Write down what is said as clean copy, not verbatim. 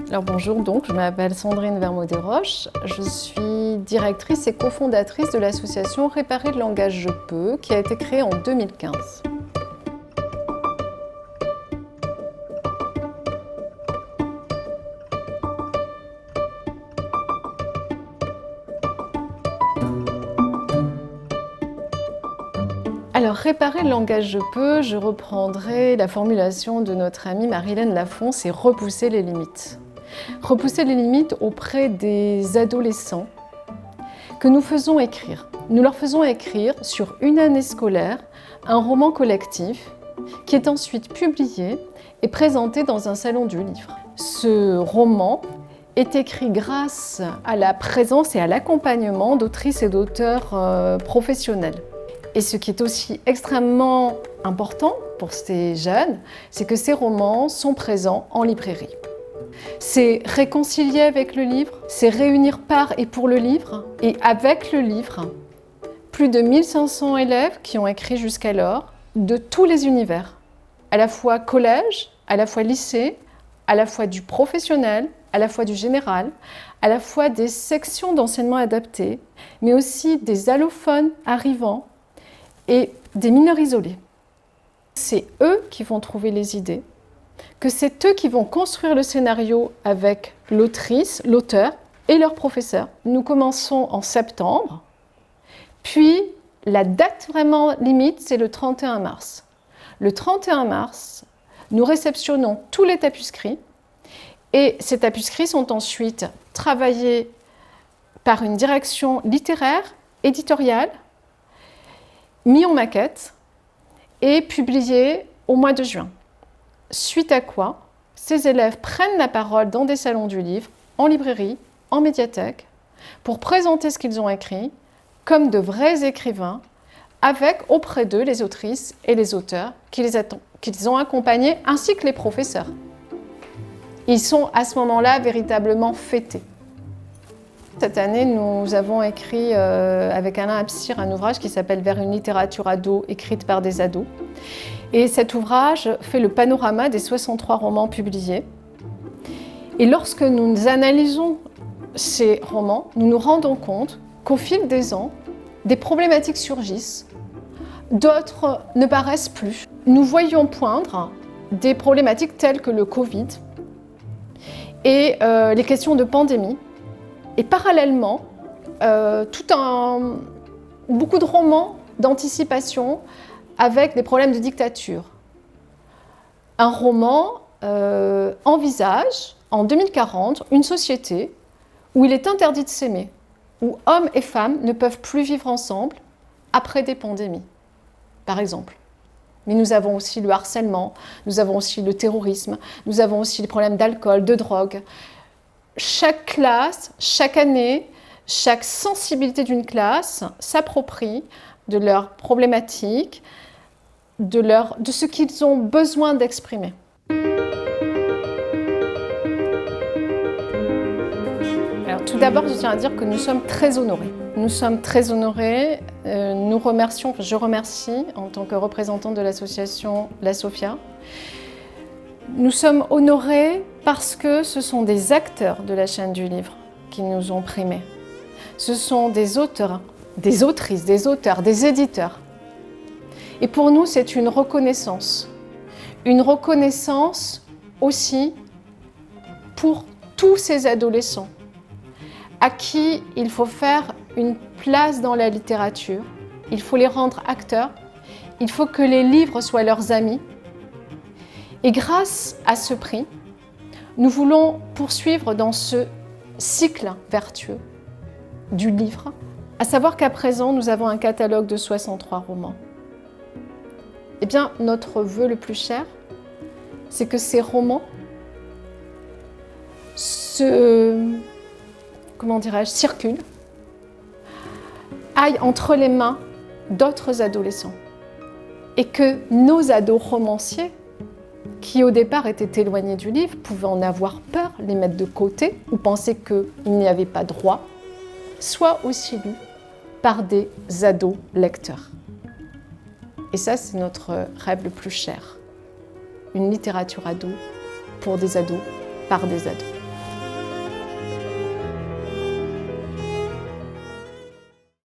Alors bonjour, donc je m'appelle Sandrine Vermaux-Desroches, je suis directrice et cofondatrice de l'association Réparer le langage je peux, qui a été créée en 2015. Alors, réparer le langage je peux, je reprendrai la formulation de notre amie Marie-Hélène Lafont, c'est repousser les limites. Repousser les limites auprès des adolescents que nous faisons écrire. Nous leur faisons écrire sur une année scolaire un roman collectif qui est ensuite publié et présenté dans un salon du livre. Ce roman est écrit grâce à la présence et à l'accompagnement d'autrices et d'auteurs professionnels. Et ce qui est aussi extrêmement important pour ces jeunes, c'est que ces romans sont présents en librairie. C'est réconcilier avec le livre, c'est réunir par et pour le livre. Et avec le livre, plus de 1500 élèves qui ont écrit jusqu'alors de tous les univers, à la fois collège, à la fois lycée, à la fois du professionnel, à la fois du général, à la fois des sections d'enseignement adapté, mais aussi des allophones arrivants et des mineurs isolés. C'est eux qui vont trouver les idées, que c'est eux qui vont construire le scénario avec l'autrice, l'auteur et leur professeur. Nous commençons en septembre, puis la date vraiment limite, c'est le 31 mars. Le 31 mars, nous réceptionnons tous les tapuscrits et ces tapuscrits sont ensuite travaillés par une direction littéraire, éditoriale, mis en maquette et publié au mois de juin. Suite à quoi, ces élèves prennent la parole dans des salons du livre, en librairie, en médiathèque, pour présenter ce qu'ils ont écrit comme de vrais écrivains, avec auprès d'eux les autrices et les auteurs qu'ils ont accompagnés, ainsi que les professeurs. Ils sont à ce moment-là véritablement fêtés. Cette année, nous avons écrit avec Alain Absir un ouvrage qui s'appelle « Vers une littérature ado » écrite par des ados. Et cet ouvrage fait le panorama des 63 romans publiés. Et lorsque nous analysons ces romans, nous nous rendons compte qu'au fil des ans, des problématiques surgissent, d'autres ne paraissent plus. Nous voyons poindre des problématiques telles que le Covid et les questions de pandémie. Et parallèlement, beaucoup de romans d'anticipation avec des problèmes de dictature. Un roman envisage, en 2040, une société où il est interdit de s'aimer, où hommes et femmes ne peuvent plus vivre ensemble après des pandémies, par exemple. Mais nous avons aussi le harcèlement, nous avons aussi le terrorisme, nous avons aussi les problèmes d'alcool, de drogue. Chaque classe, chaque année, chaque sensibilité d'une classe s'approprie de leurs problématiques, de ce qu'ils ont besoin d'exprimer. Alors, tout d'abord, je tiens à dire que nous sommes très honorés. Nous sommes très honorés. Je remercie en tant que représentante de l'association La Sophia. Nous sommes honorés parce que ce sont des acteurs de la chaîne du livre qui nous ont primés. Ce sont des auteurs, des autrices, des auteurs, des éditeurs. Et pour nous, c'est une reconnaissance. Une reconnaissance aussi pour tous ces adolescents à qui il faut faire une place dans la littérature. Il faut les rendre acteurs. Il faut que les livres soient leurs amis. Et grâce à ce prix, nous voulons poursuivre dans ce cycle vertueux du livre, à savoir qu'à présent, nous avons un catalogue de 63 romans. Eh bien, notre vœu le plus cher, c'est que ces romans circulent, aillent entre les mains d'autres adolescents et que nos ados romanciers, qui au départ étaient éloignés du livre, pouvaient en avoir peur, les mettre de côté ou penser qu'il n'y avait pas droit, soient aussi lus par des ados lecteurs. Et ça, c'est notre rêve le plus cher. Une littérature ado pour des ados, par des ados.